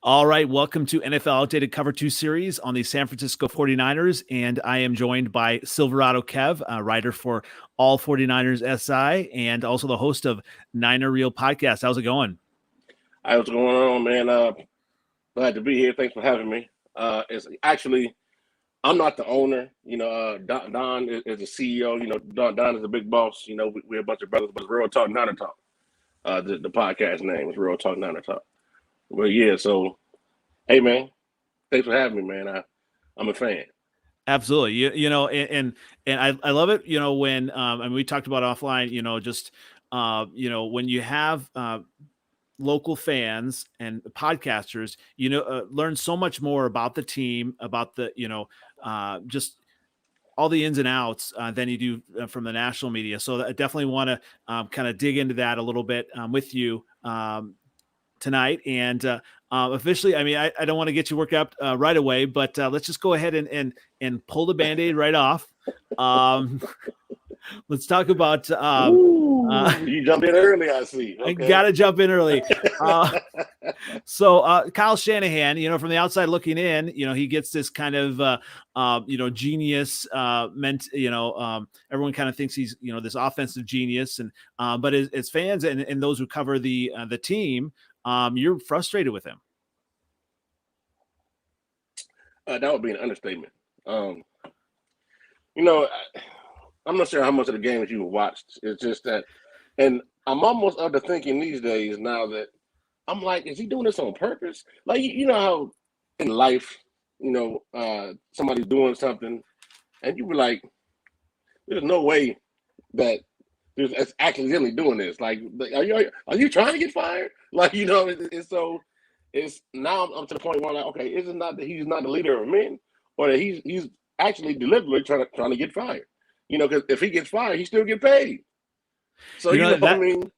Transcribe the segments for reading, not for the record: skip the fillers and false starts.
All right, welcome to NFL Outdated Cover 2 series on the San Francisco 49ers, and I am joined by Silverado Kev, a writer for All 49ers SI, and also the host of Niner Reel Podcast. How's it going? Hey, what's going on, man? Glad to be here. Thanks for having me. It's actually, I'm not the owner. Don is the CEO. Don is the big boss. We're a bunch of brothers, but it's Real Talk Niner Talk. The podcast name is Real Talk Niner Talk. Well, yeah. So, hey, man, thanks for having me, man. I'm a fan. Absolutely. I love it, when and we talked about offline, when you have local fans and podcasters, learn so much more about the team, about the, just all the ins and outs than you do from the national media. So I definitely want to kind of dig into that a little bit with you tonight. And officially, I mean, I don't want to get you worked up right away, but let's just go ahead and pull the Band-Aid right off. Let's talk about you jumped in early, I see. Okay. I gotta jump in early. So Kyle Shanahan, from the outside looking in, he gets this kind of genius everyone kind of thinks he's this offensive genius, and but as fans and those who cover the team, you're frustrated with him. That would be an understatement. I'm not sure how much of the games you've watched. It's just that, and I'm almost of the thinking these days now that I'm like, is he doing this on purpose? Like, you know how in life, somebody's doing something, and you were like, there's no way that it's accidentally doing this. Like, are you trying to get fired? Like, it's now I'm to the point where I'm like, okay, is it not that he's not the leader of men, or that he's actually deliberately trying to get fired? Because if he gets fired, he still get paid. So what I mean.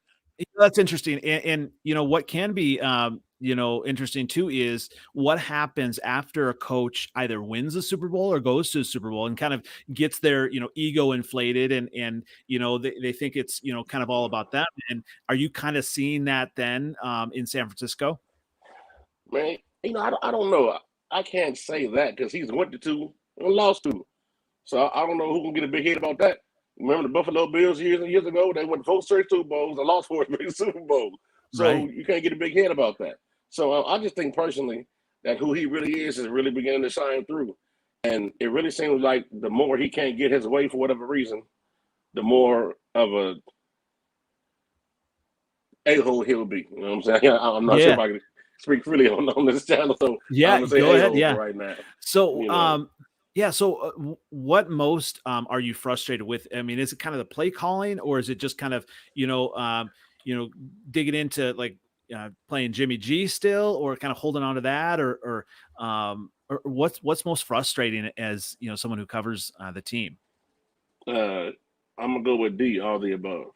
That's interesting, and what can be interesting too is what happens after a coach either wins the Super Bowl or goes to the Super Bowl and kind of gets their ego inflated, and they think it's kind of all about them. And are you kind of seeing that then in San Francisco? Man, I don't know. I can't say that because he's went to two and lost two. So I don't know who can get a big hit about that. Remember the Buffalo Bills years and years ago? They went 4 straight Super Bowls and lost 4 straight Super Bowls. So right. You can't get a big hit about that. So I just think personally that who he really is really beginning to shine through. And it really seems like the more he can't get his way for whatever reason, the more of a a-hole he'll be. You know what I'm saying? I'm not sure if I can speak freely on this channel. So yeah, I'm gonna say go ahead. Yeah, right now. So yeah. So what most are you frustrated with? I mean, is it kind of the play calling, or is it just kind of, digging into like playing Jimmy G still, or kind of holding on to that, or what's most frustrating as, someone who covers the team? I'm going to go with D, all the above.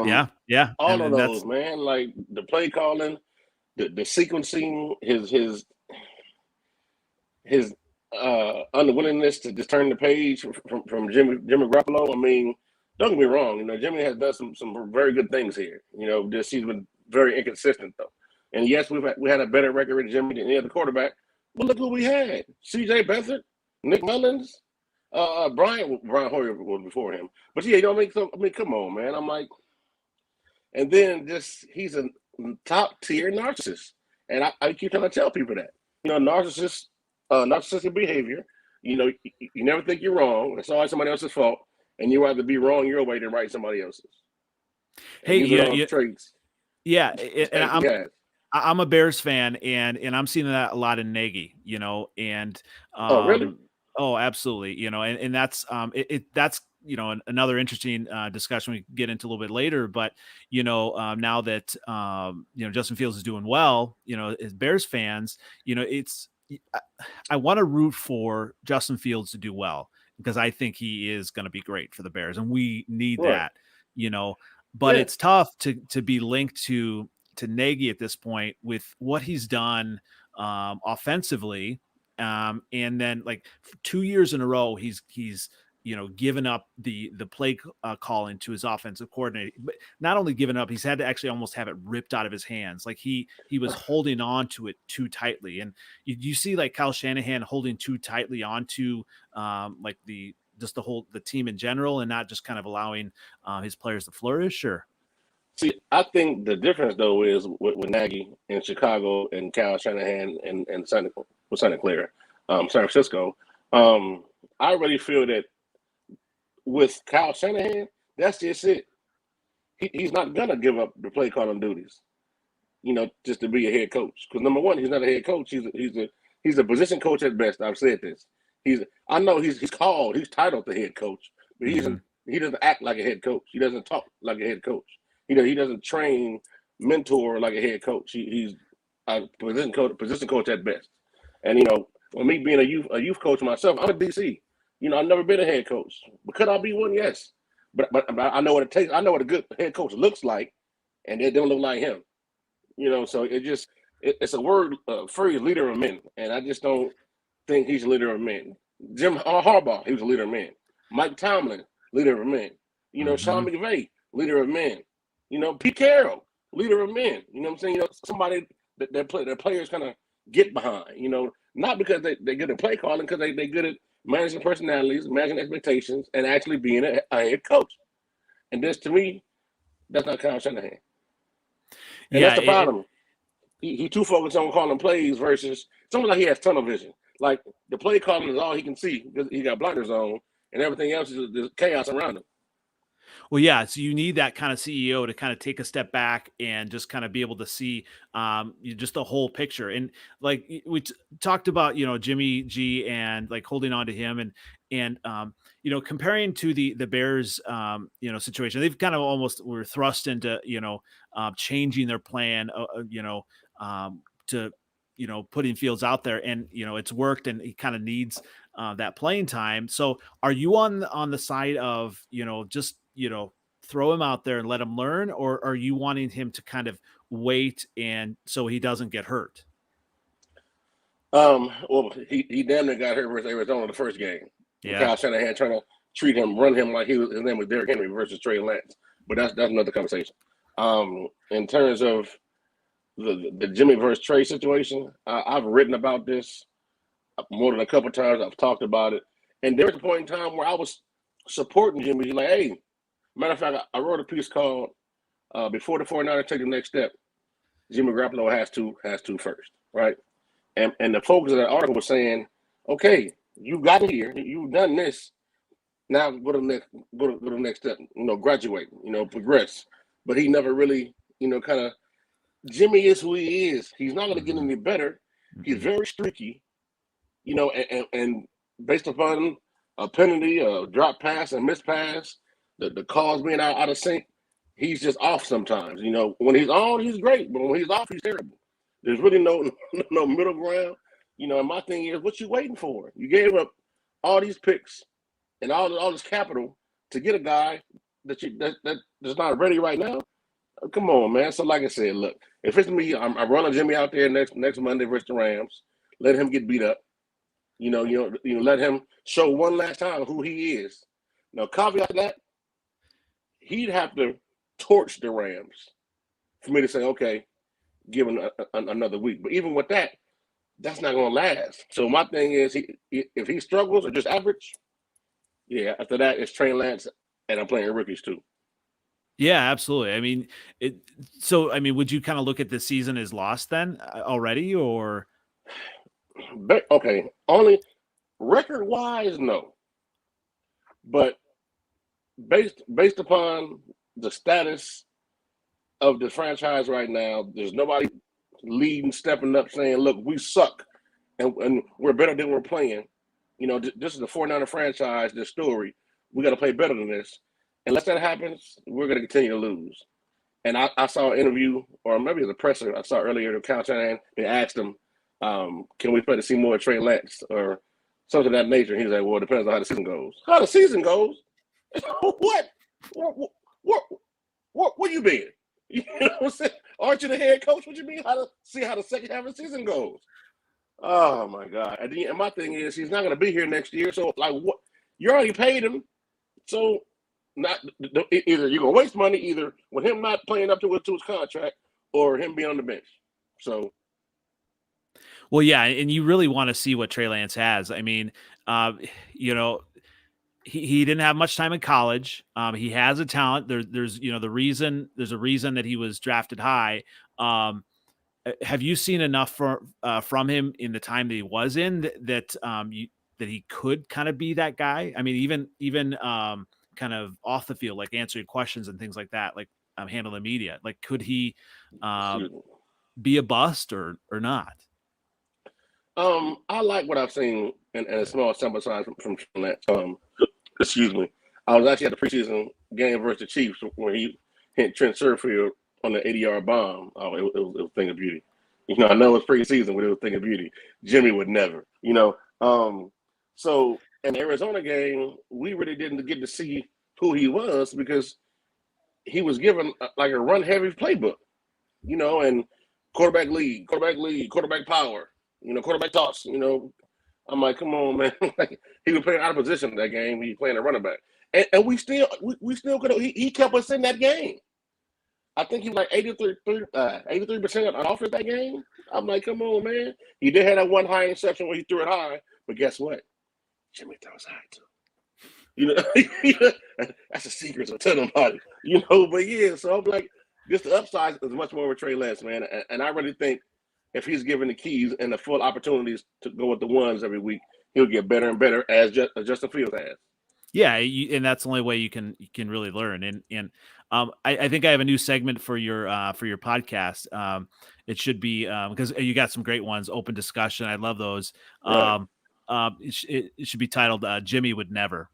Yeah. All of those, man. Like the play calling, the sequencing, his unwillingness to just turn the page from Jimmy Garoppolo. I mean, don't get me wrong. Jimmy has done some very good things here. He's been very inconsistent though. And yes, we had a better record with Jimmy than any other quarterback. But look who we had: C.J. Beathard, Nick Mullins, Brian Hoyer was before him. But yeah, come on, man. I'm like, and then he's a top tier narcissist, and I keep trying to tell people that narcissistic behavior. You never think you're wrong. It's always somebody else's fault, and you rather be wrong your way than right somebody else's. Hey, traits. Yeah, and I'm a Bears fan, and I'm seeing that a lot in Nagy. And oh really? Oh, absolutely. And that's that's another interesting discussion we get into a little bit later. But now that Justin Fields is doing well, as Bears fans, I want to root for Justin Fields to do well, because I think he is going to be great for the Bears, and we need that. But it's tough to be linked to Nagy at this point with what he's done offensively. And then like 2 years in a row, he's given up the play calling to his offensive coordinator, but not only given up, he's had to actually almost have it ripped out of his hands. Like he was holding on to it too tightly. And you see like Kyle Shanahan holding too tightly onto like the team in general, and not just kind of allowing his players to flourish. Or see, I think the difference though is with Nagy in Chicago and Kyle Shanahan and San Francisco. I really feel that with Kyle Shanahan, that's just it. He's not gonna give up the play calling duties, just to be a head coach. Because number one, he's not a head coach. He's a position coach at best. I've said this. I know he's titled the head coach, but he doesn't act like a head coach. He doesn't talk like a head coach. He doesn't train, mentor like a head coach. He's a position coach at best. And with me being a youth coach myself, I'm a DC. I've never been a head coach. But could I be one? Yes. But I know what it takes. I know what a good head coach looks like, and they don't look like him. So it's a phrase, leader of men, and I just don't think he's a leader of men. Jim Harbaugh, he was a leader of men. Mike Tomlin, leader of men. Sean McVay, leader of men. Pete Carroll, leader of men. You know what I'm saying? Somebody that their players kind of get behind. Not because they're good at play calling, because they're good at managing personalities, managing expectations, and actually being a head coach. And this, to me, that's not Kyle Shanahan. And that's the problem. He too focused on calling plays versus it's almost like he has tunnel vision. Like the play calling is all he can see because he got blinders on, and everything else is chaos around him. Well, yeah. So you need that kind of CEO to kind of take a step back and just kind of be able to see just the whole picture. And like we talked about, Jimmy G and like holding on to him and comparing to the Bears, situation, they've kind of almost were thrust into, changing their plan, to, putting Fields out there, and, it's worked, and he kind of needs that playing time. So are you on the side of, just, throw him out there and let him learn, or are you wanting him to kind of wait and so he doesn't get hurt? Well, he damn near got hurt versus Arizona the first game. Yeah. Kyle Shanahan trying to run him like his name was Derrick Henry versus Trey Lance. But that's another conversation. In terms of the Jimmy versus Trey situation, I've written about this more than a couple of times. I've talked about it. And there was a point in time where I was supporting Jimmy. Like, hey, matter of fact, I wrote a piece called Before the 49ers Take the Next Step, Jimmy Garoppolo has to first, right? And the focus of that article was saying, okay, you got here, you've done this. Now go to the next step, graduate, progress. But he never really, kind of. Jimmy is who he is. He's not going to get any better. He's very streaky, and based upon a penalty, a drop pass, a missed pass, the calls being out of sync, he's just off sometimes. When he's on, he's great, but when he's off, he's terrible. There's really no middle ground. And my thing is, what you waiting for? You gave up all these picks and all this capital to get a guy that's not ready right now. Come on, man. So like I said, look, if it's me, I'm running Jimmy out there next Monday versus the Rams. Let him get beat up. Let him show one last time who he is. Now, caveat to that, he'd have to torch the Rams for me to say, okay, give him another week. But even with that, that's not going to last. So my thing is, if he struggles or just average, yeah, after that, it's Trey Lance, and I'm playing rookies too. Yeah, absolutely. I mean, would you kind of look at the season as lost then already, or? Okay, only record-wise, no. But based upon the status of the franchise right now, there's nobody leading, stepping up, saying, "Look, we suck, and we're better than we're playing." This is the 49er franchise. This story, we got to play better than this. Unless that happens, we're going to continue to lose. And I saw an interview, or maybe it was a presser I saw earlier to Kyle Shanahan. They asked him, can we expect to see more of Trey Lance or something of that nature? And he was like, well, it depends on how the season goes. How the season goes? What? Where you been? You know what I'm saying? Aren't you the head coach? What you mean? See how the second half of the season goes? Oh, my God. And my thing is, he's not going to be here next year. So, like, what? You already paid him, so not either you're gonna waste money either with him not playing up to his contract or him being on the bench. So, well, yeah, and you really want to see what Trey Lance has. I mean, you know, he didn't have much time in college. He has a talent. There's the reason. There's a reason that he was drafted high. Have you seen enough from him in the time that he was in that he could kind of be that guy? I mean, even kind of off the field, like answering questions and things like that, like handling media. Like, could he be a bust or not? I like what I've seen in a small sample size from Lance. Excuse me. I was actually at the preseason game versus the Chiefs where he hit Trent Sherfield on the 80-yard bomb. Oh, it was a thing of beauty. I know it's preseason, but it was a thing of beauty. Jimmy would never, So in the Arizona game, we really didn't get to see who he was because he was given like a run-heavy playbook, and quarterback lead, quarterback power, quarterback toss, I'm like, come on, man. Like, he was playing out of position that game. He was playing a running back. And we still could have, he kept us in that game. I think he was like 83% on offense that game. I'm like, come on, man. He did have that one high interception where he threw it high, but guess what? Jimmy throws high too. That's a secret, so tell nobody. But yeah, so I'm like, just the upside is much more with Trey Lance, man. And I really think if he's given the keys and the full opportunities to go with the ones every week, he'll get better and better as Justin Fields has. Yeah, and that's the only way you can really learn. And I think I have a new segment for your podcast. It should be because you got some great ones, open discussion. I love those. Right. It should be titled "Jimmy Would Never."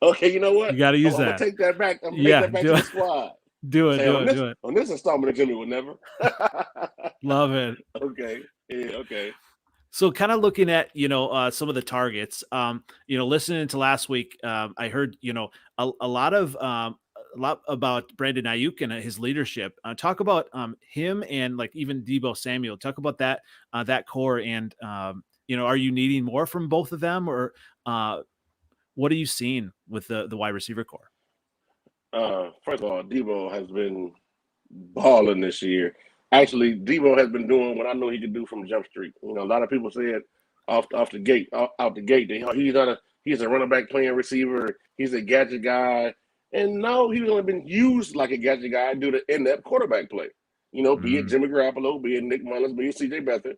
Okay, you know what? You got to use that. I'm gonna take that back. I'm gonna take that back to the squad. Do it. On this installment of Jimmy Would Never. Love it. Okay. Yeah. Okay. So kind of looking at, some of the targets, listening to last week, I heard, a lot about Brandon Aiyuk and his leadership. Talk about him and like even Deebo Samuel. Talk about that core and, are you needing more from both of them or what are you seeing with the wide receiver core? First of all, Deebo has been balling this year. Actually, Deebo has been doing what I know he could do from Jump Street. A lot of people said out the gate, he's a running back playing receiver. He's a gadget guy. And no, he's only been used like a gadget guy due to in-depth quarterback play. Be it Jimmy Garoppolo, be it Nick Mullins, be it C.J. Beathard.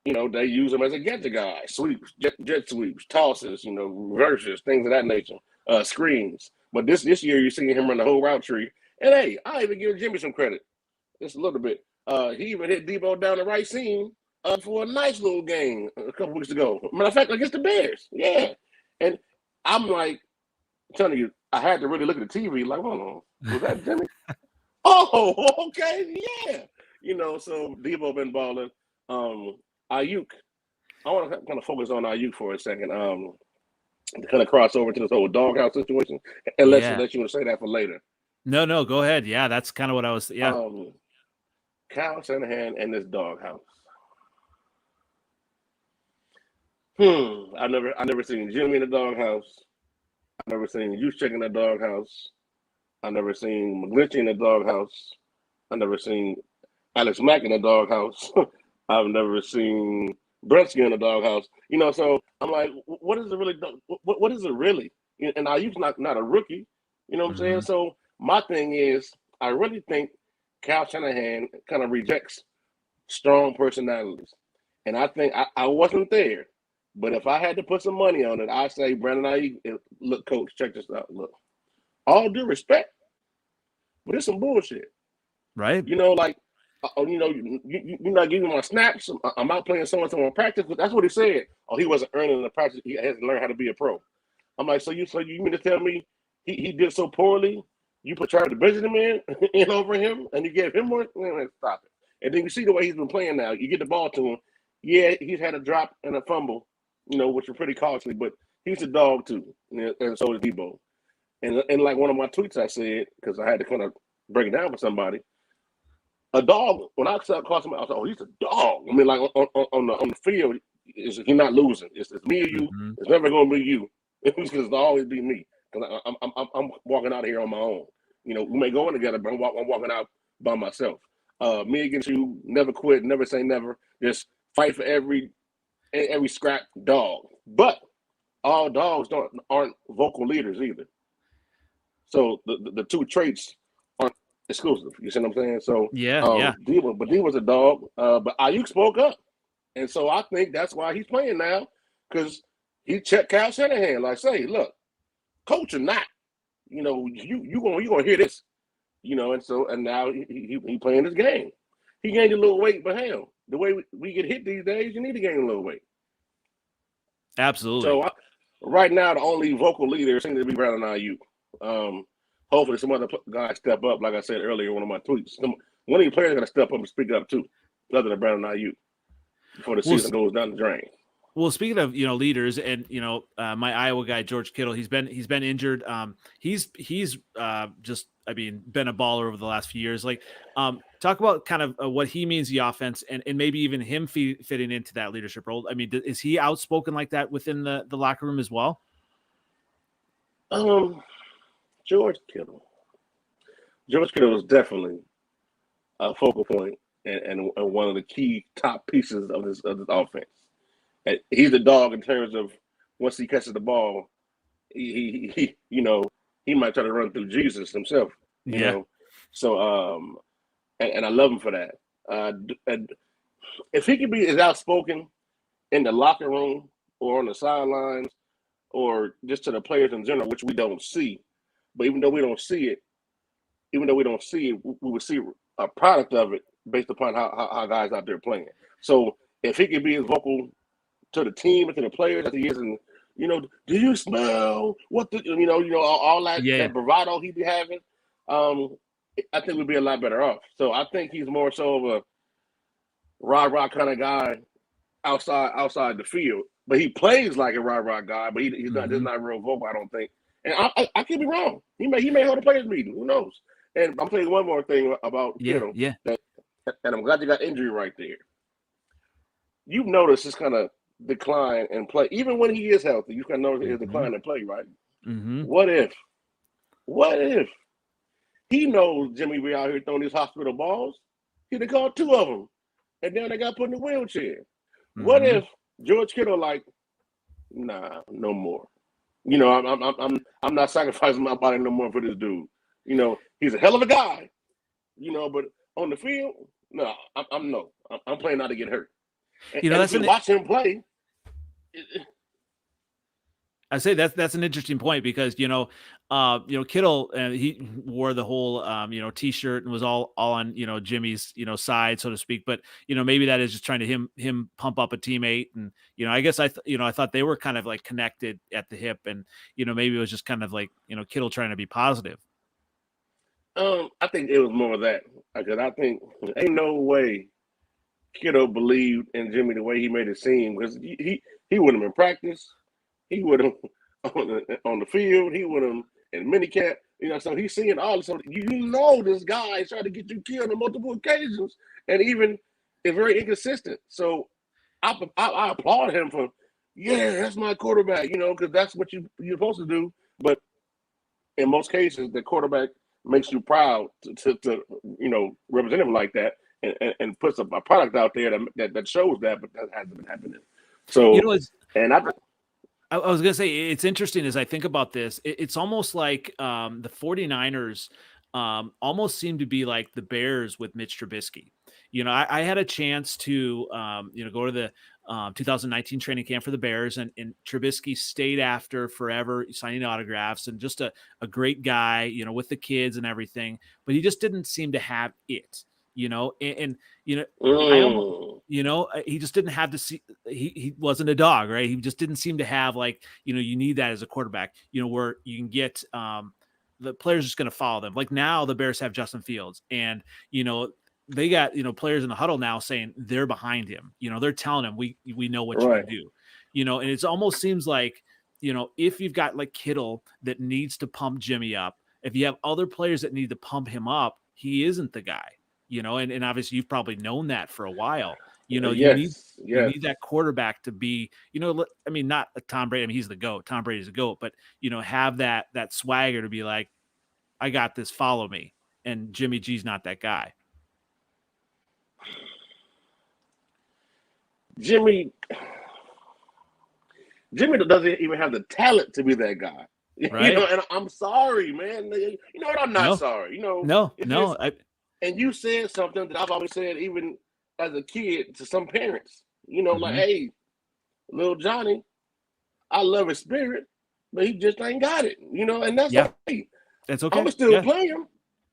They use him as a gadget guy. Sweeps, jet sweeps, tosses, reverses, things of that nature, screens. But this year, you're seeing him run the whole route tree. And, hey, I even give Jimmy some credit. Just a little bit. He even hit Deebo down the right seam for a nice little game a couple weeks ago. Matter of fact, against the Bears. Yeah. And I'm like, telling you, I had to really look at the TV like, hold on, was that Jimmy? Oh, okay, yeah. So Deebo been balling. Aiyuk. I want to kind of focus on Aiyuk for a second. To kind of cross over to this whole doghouse situation. Unless you want to say that for later. No, go ahead. Yeah, that's kind of what I was. Yeah. Kyle Shanahan and this doghouse. I never seen Jimmy in the doghouse. I never seen Juszczyk in the doghouse. I never seen McGlinchey in the doghouse. I never seen Alex Mack in the doghouse. I've never seen Bretsky in the doghouse. So I'm like, what is it really? What is it really? And Ayuk's not a rookie. You know what I'm saying? So my thing is, I really think Kyle Shanahan kind of rejects strong personalities. And I think I wasn't there, but if I had to put some money on it, I'd say Brandon Aiyuk, look, coach, check this out. Look, all due respect, but it's some bullshit. Right. Like, you're not giving my snaps. I'm out playing so-and-so in practice. That's what he said. Oh, he wasn't earning the practice. He has to learn how to be a pro. I'm like, so you mean to tell me he did so poorly? You put Travis Benjamin in over him, and you gave him more? Stop it. And then you see the way he's been playing now. You get the ball to him. Yeah, he's had a drop and a fumble, which are pretty costly, but he's a dog too, and so is Deebo. And like one of my tweets I said, because I had to kind of break it down for somebody, a dog, when I saw him, I was like, oh, he's a dog. I mean, like on the field, he's not losing. It's me or you. Mm-hmm. It's never going to be you. It'll always be me. Because I'm walking out of here on my own. You know, we may go in together, but I'm walking out by myself. Me against you, never quit, never say never. Just fight for every scrap dog. But all dogs aren't vocal leaders either. So the two traits aren't exclusive. You see what I'm saying? So yeah. D was a dog, but Aiyuk spoke up, and so I think that's why he's playing now, because he checked Kyle Shanahan. Like, say, look, coach or not, you know, you gonna hear this, you know, and now he playing this game. He gained a little weight, but hell, the way we get hit these days, you need to gain a little weight. Absolutely. So right now, the only vocal leader seems to be Brandon Aiyuk. Hopefully, some other guys step up. Like I said earlier, in one of my tweets, one of your players got to step up and speak up too, other than Brandon Aiyuk, before the season goes down the drain. Well, speaking of, you know, leaders, and, you know, my Iowa guy George Kittle, he's been injured. He's just, I mean, been a baller over the last few years. Like, talk about kind of what he means the offense, and maybe even him fitting into that leadership role. I mean, is he outspoken like that within the locker room as well? George Kittle was definitely a focal point and one of the key top pieces of this offense. And he's the dog in terms of once he catches the ball, he you know, he might try to run through Jesus himself. You know, so and I love him for that. And if he could be as outspoken in the locker room or on the sidelines or just to the players in general, which we don't see, but even though we don't see it, we would see a product of it based upon how guys out there playing. So if he could be as vocal to the team and to the players as he is, and, you know, do you smell what the, you know, all that, that bravado he be having, I think we'd be a lot better off. So I think he's more so of a rah-rah kind of guy outside the field, but he plays like a rah-rah guy, but he's not real vocal, I don't think. And I could be wrong. He may hold a players meeting. Who knows? And I'm telling you one more thing about Kittle. And I'm glad you got injury right there. You've noticed this kind of decline in play, even when he is healthy. You can notice his decline in play, right? What if he knows Jimmy be out here throwing these hospital balls? He'd have caught two of them, and then they got put in the wheelchair. What if George Kittle like, nah, no more? You know, I'm not sacrificing my body no more for this dude. You know, he's a hell of a guy. You know, but on the field, no, I'm playing not to get hurt. And, you know, if you watch him play. I say that's an interesting point, because, you know, Kittle, he wore the whole, T-shirt and was all on, Jimmy's, side, so to speak. But, maybe that is just trying to him pump up a teammate. And, I guess I thought they were kind of like connected at the hip, and, maybe it was just kind of like, Kittle trying to be positive. I think it was more of that, because I think ain't no way Kittle believed in Jimmy the way he made it seem, because he would have in practice, he would have on the field, he would have in minicamp, so he's seeing all this. This guy is trying to get you killed on multiple occasions, and even is very inconsistent. So I applaud him for, that's my quarterback, because that's what you're supposed to do. But in most cases, the quarterback makes you proud to represent him like that, and puts a product out there that shows that, but that hasn't been happening. So, I was going to say, it's interesting as I think about this. It's almost like the 49ers almost seem to be like the Bears with Mitch Trubisky. I had a chance to, go to the 2019 training camp for the Bears, and Trubisky stayed after forever, signing autographs, and just a great guy, with the kids and everything, but he just didn't seem to have it. He just didn't have to see, he wasn't a dog, right? He just didn't seem to have, like, you need that as a quarterback, where you can get, the players just going to follow them. Like now the Bears have Justin Fields, and, they got, players in the huddle now saying they're behind him. They're telling him, we know what you can do, and it almost seems like, if you've got like Kittle that needs to pump Jimmy up, if you have other players that need to pump him up, he isn't the guy. and obviously you've probably known that for a while. You Yes. need that quarterback to be, I mean, not a Tom Brady. I mean, he's the GOAT. Tom Brady's the GOAT, but have that swagger to be like, I got this, follow me. And Jimmy G's not that guy. Jimmy doesn't even have the talent to be that guy. Right. And I'm sorry, man. You know what? I'm not sorry. No. And you said something that I've always said, even as a kid, to some parents. Like, hey, little Johnny, I love his spirit, but he just ain't got it. And that's okay. That's okay. I'm still play him.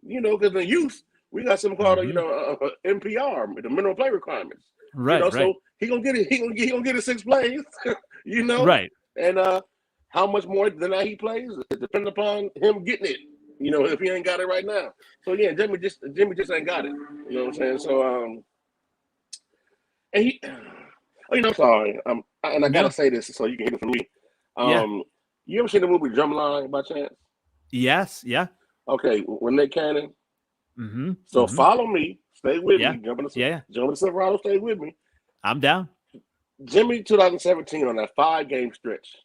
Because in youth we got something called MPR, the minimum play requirements. Right. So he gonna get it. He gonna get it 6 plays. Right. And how much more than that he plays is depending upon him getting it. If he ain't got it right now. So yeah, Jimmy just ain't got it. You know what I'm saying? So and he. I'm sorry. And I gotta say this so you can hear it from me. You ever seen the movie Drumline by chance? Yes. Yeah. Okay, when Nick Cannon. So follow me. Stay with me. Jump in the Silverado. Stay with me. I'm down. Jimmy 2017 on that 5-game stretch,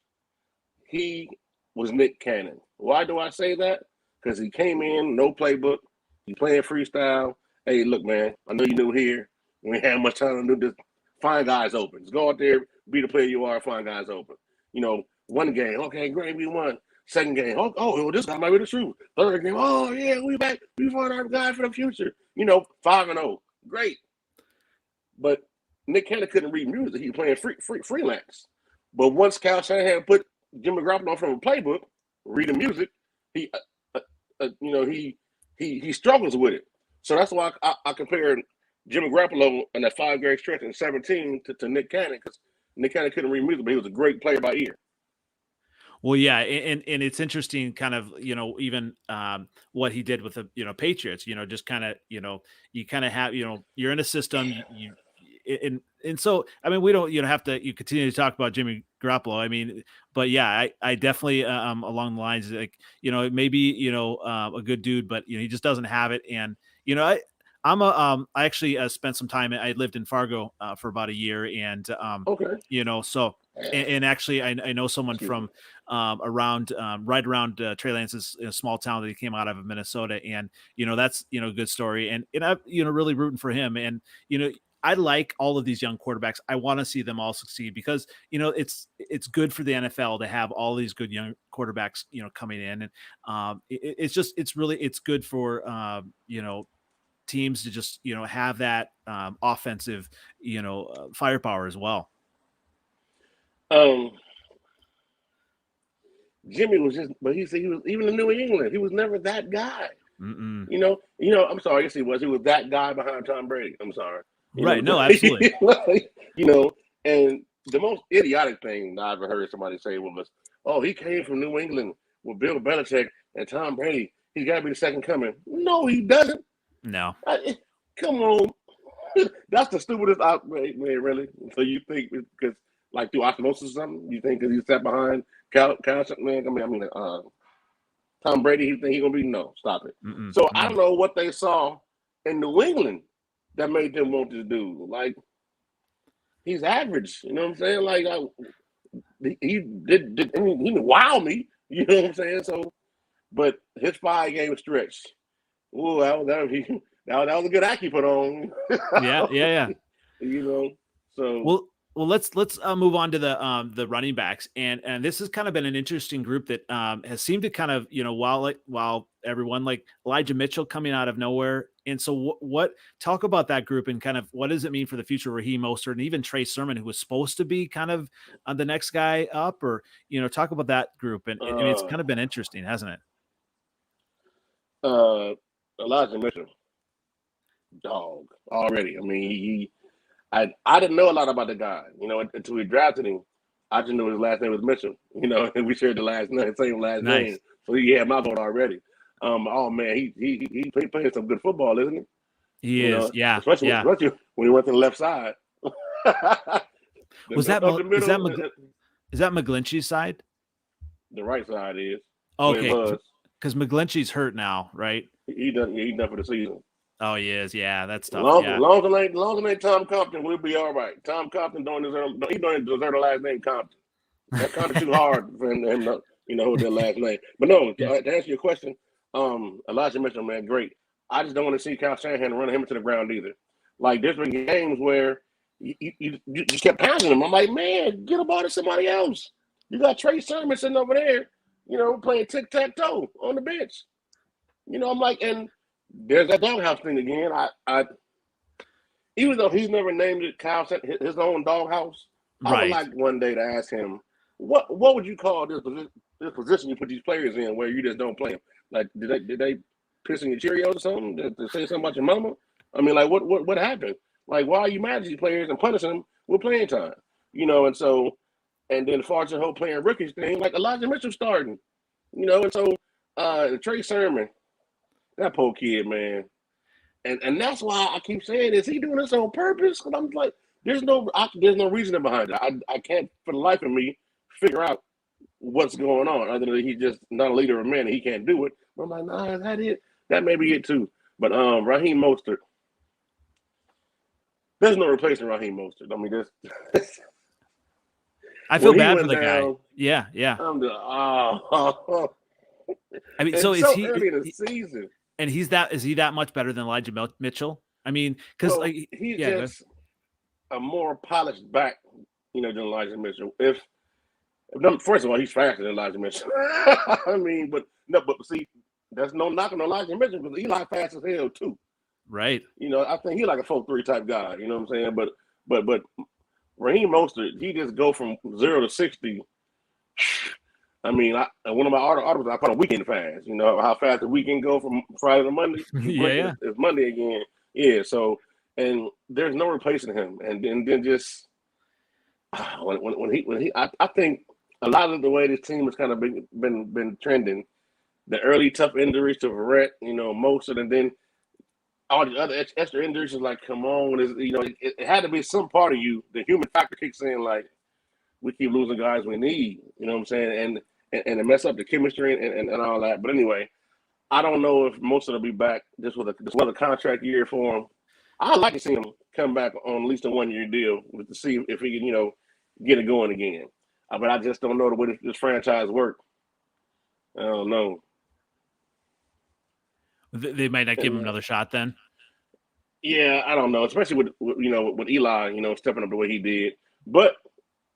he was Nick Cannon. Why do I say that? Because he came in, no playbook. He playing freestyle. Hey, look, man, I know you're new here. We ain't have much time to do this. Find guys open. Just go out there, be the player you are, find guys open. One game, okay, great, we won. Second game, oh, this guy might be the truth. Third game, oh yeah, we back. We find our guy for the future. 5-0, great. But Nick Cannon couldn't read music. He was playing freelance. But once Kyle Shanahan put Jimmy Garoppolo from a playbook, reading music, he struggles with it. So that's why I compared Jimmy Garoppolo in that 5-game stretch in 17 to Nick Cannon, because Nick Cannon couldn't read music, but he was a great player by ear. Well, yeah, and it's interesting, kind of, even what he did with the Patriots. Just kind of you kind of have you're in a system. And so I mean we don't have to continue to talk about Jimmy Garoppolo. I mean, but yeah, I definitely along the lines like maybe a good dude, but he just doesn't have it. And I actually spent some time. I lived in Fargo for about a year, and so and actually I know someone from around right around Trey Lance's small town that he came out of Minnesota, and that's a good story, and I really rooting for him, and I like all of these young quarterbacks. I want to see them all succeed because it's good for the NFL to have all these good young quarterbacks coming in, and it's good for teams to just have that offensive firepower as well. Jimmy was just, but he said he was even in New England. He was never that guy. I'm sorry. Yes, he was. He was that guy behind Tom Brady. I'm sorry. Right. No, absolutely. And the most idiotic thing I ever heard somebody say was, "Oh, he came from New England with Bill Belichick and Tom Brady. He's got to be the second coming." No, he doesn't. No. Come on. That's the stupidest man, really. So you think because like through osmosis or something, you think because he sat behind Kyle man? Tom Brady, he think he gonna be no? Stop it. I don't know what they saw in New England that made them want this dude. Like he's average, you know what I'm saying? Like he didn't wow me, you know what I'm saying? So, but his 5-game stretch, that was a good act he put on. Yeah. So well, let's move on to the running backs, and this has kind of been an interesting group that has seemed to kind of while everyone like Elijah Mitchell coming out of nowhere, and so what talk about that group and kind of what does it mean for the future? Raheem Mostert and even Trey Sermon, who was supposed to be kind of the next guy up, or talk about that group, and I mean it's kind of been interesting, hasn't it? Elijah Mitchell, dog already. I mean I didn't know a lot about the guy, until we drafted him. I just knew his last name was Mitchell, and we shared the same last name. So he had my vote already. Oh man, he playing some good football, isn't he? He is, yeah. Especially when he went to the left side. Is that McGlinchey's side? The right side is. Okay, because McGlinchey's hurt now, right? He done for the season. Oh, he is. Yeah, that's tough. Long Yeah. as it ain't Tom Compton, we'll be all right. Tom Compton don't deserve the last name Compton. That Compton too hard for him to hold their last name. But no, to answer your question, Elijah Mitchell, man, great. I just don't want to see Kyle Shanahan run him into the ground either. Like there's been games where you just kept passing him. I'm like, man, get a ball to somebody else. You got Trey Sermon sitting over there, playing tic-tac-toe on the bench. I'm like, and there's that doghouse thing again. I even though he's never named it Kyle his own doghouse, I would Right. like one day to ask him, what would you call this position you put these players in where you just don't play them? Like, did they piss in your Cheerios or something? Did they say something about your mama? I mean, like, what happened? Like, why are you mad at these players and punishing them with playing time? And so, and then as far as the whole playing rookies thing, like Elijah Mitchell starting, and so Trey Sermon, that poor kid, man. And that's why I keep saying, is he doing this on purpose? Because I'm like, there's no reasoning behind it. I can't for the life of me figure out what's going on other than he's just not a leader of men and he can't do it. But I'm like, nah, is that it? That may be it too. But Raheem Mostert, there's no replacing Raheem Mostert. I mean, this. I feel bad for went the down, guy. Yeah, yeah. I'm just, I mean, and so is so he? early in the season. And is he that much better than Elijah Mitchell? I mean, because Well, he's yeah, just a more polished back, than Elijah Mitchell. First of all, he's faster than Elijah Mitchell. I mean, but see, there's no knocking on Elijah Mitchell because Eli fast as hell too. right. I think he's like a 4.3 type guy. You know what I'm saying? But Raheem Mostert, he just go from 0 to 60. I mean, one of my articles I call him weekend fast. How fast the weekend go from Friday to Monday. Yeah. It's Monday again. Yeah. So, and there's no replacing him. And then just when he, I think a lot of the way this team has kind of been trending, the early tough injuries to Verrett, Mostert, and then all the other extra injuries is like, come on, it had to be some part of you. The human factor kicks in, like we keep losing guys we need. You know what I'm saying? And it mess up the chemistry and all that. But anyway, I don't know if Mostert will be back just with a contract year for him. I'd like to see him come back on at least a 1-year deal to see if he can, get it going again. But I just don't know the way this franchise works. I don't know. They might not give him another shot then. Yeah, I don't know, especially with Eli, stepping up the way he did. But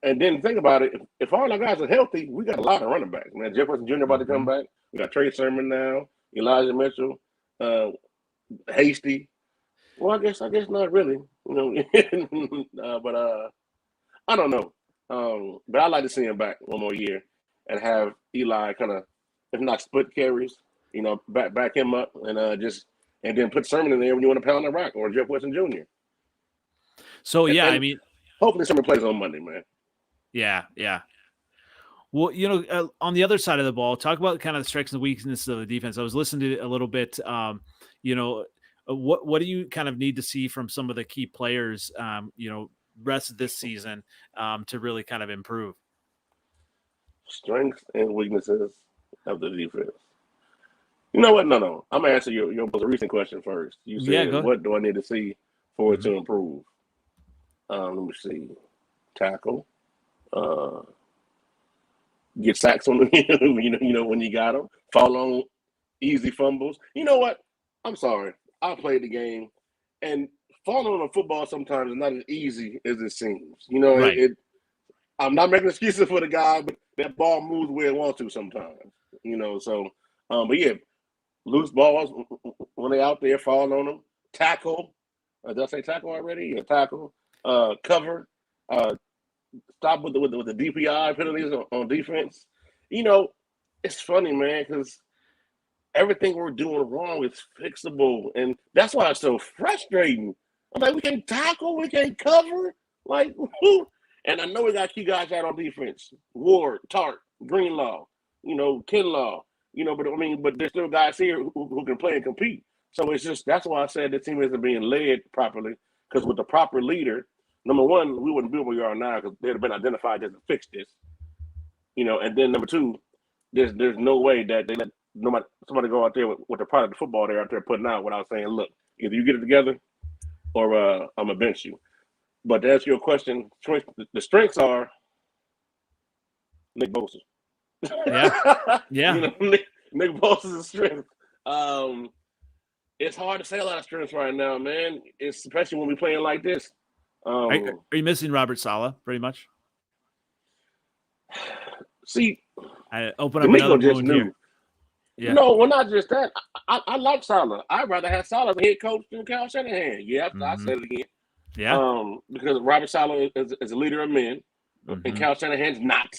and then think about it, if all our guys are healthy, we got a lot of running backs. Man, Jefferson Jr. about to come back. We got Trey Sermon now, Elijah Mitchell, Hasty. Well, I guess not really, but I don't know. But I'd like to see him back one more year and have Eli kind of, if not split carries, back him up and and then put Sermon in there when you want to pound the rock, or Jeff Wilson Jr. So yeah, and I mean, hopefully Sermon plays on Monday, man. Yeah. Well, on the other side of the ball, talk about kind of the strengths and weaknesses of the defense. I was listening to a little bit. What do you kind of need to see from some of the key players, rest of this season, to really kind of improve? Strengths and weaknesses of the defense. You know what? No. I'm gonna answer your most recent question first. You said, what do I need to see for it to improve? Let me see. Tackle. Get sacks on when you got them. Fall on easy fumbles. You know what? I'm sorry. I played the game, and falling on a football sometimes is not as easy as it seems. Right. I'm not making excuses for the guy, but that ball moves where it wants to sometimes. So but yeah, loose balls when they out there, fall on them. Tackle. Did I say tackle already? Yeah, tackle. Cover. Stop with the DPI penalties on defense. It's funny, man, because everything we're doing wrong is fixable, and that's why it's so frustrating. I'm like, we can't tackle, we can't cover, like, and I know we got key guys out on defense: Ward, Tart, Greenlaw, Kinlaw, but there's still guys here who can play and compete. So it's just that's why I said the team isn't being led properly, because with the proper leader. Number one, we wouldn't be where we are now because they'd have been identified as to fix this, And then number two, there's no way that they let somebody go out there with the product of football they're out there putting out without saying, look, Either you get it together, or I'm gonna bench you. But to answer your question, the strengths are Nick Bosa. Yeah. Nick Bosa's strength. It's hard to say a lot of strengths right now, man. Especially when we're playing like this. Are you missing Robert Saleh pretty much? See, I open up another wound here. Yeah. No, well, not just that. I like Saleh. I'd rather have Saleh as head coach than Kyle Shanahan. Yeah, I said it again. Yeah. Because Robert Saleh is a leader of men, and Kyle Shanahan's not.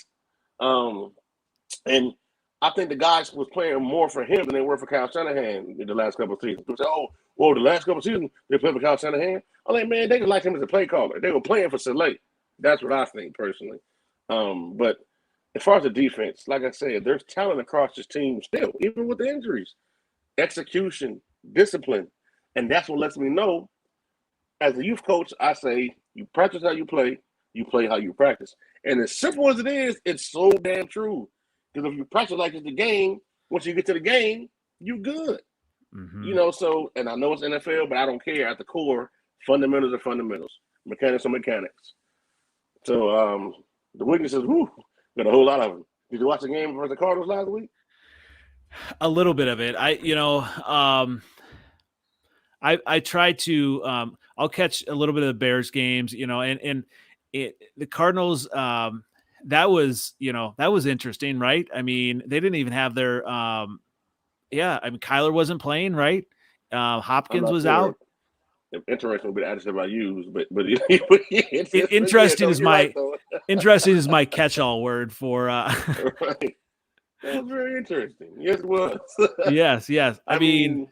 And I think the guys was playing more for him than they were for Kyle Shanahan in the last couple of seasons. People say, the last couple of seasons they played for Kyle Shanahan. I'm like, man, they just like him as a play caller. They were playing for Saleh. That's what I think personally. But as far as the defense, like I said, there's talent across this team still, even with the injuries. Execution, discipline. And that's what lets me know, as a youth coach, I say, you practice how you play how you practice. And as simple as it is, it's so damn true. Because if you practice like it's the game, once you get to the game, you good. So, and I know it's NFL, but I don't care. At the core, fundamentals are fundamentals. Mechanics are mechanics. So, the weaknesses, got a whole lot of them. Did you watch the game versus the Cardinals last week? A little bit of it. I try to I'll catch a little bit of the Bears games, and the Cardinals that was interesting, right? I mean, they didn't even have their Kyler wasn't playing, right? Hopkins was out. Interesting would be the adjective I use, but interesting is interesting is my catch-all word for right. That was very interesting. Yes, it was. yes. I mean,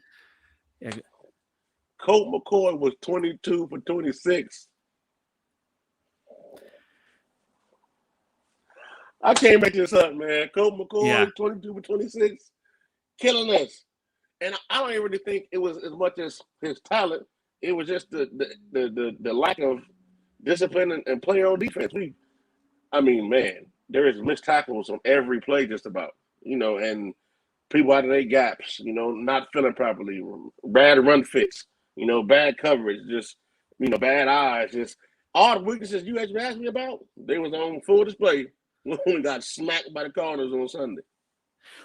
Colt McCoy was 22 for 26. I can't make this up, man. Colt McCoy, 22 for 26, killing us. And I don't even really think it was as much as his talent. It was just the lack of discipline and play on defense. There is missed tackles on every play just about, and people out of their gaps, not feeling properly, bad run fits, bad coverage, just, bad eyes, just all the weaknesses you actually asked me about, they was on full display when we got smacked by the Cardinals on Sunday.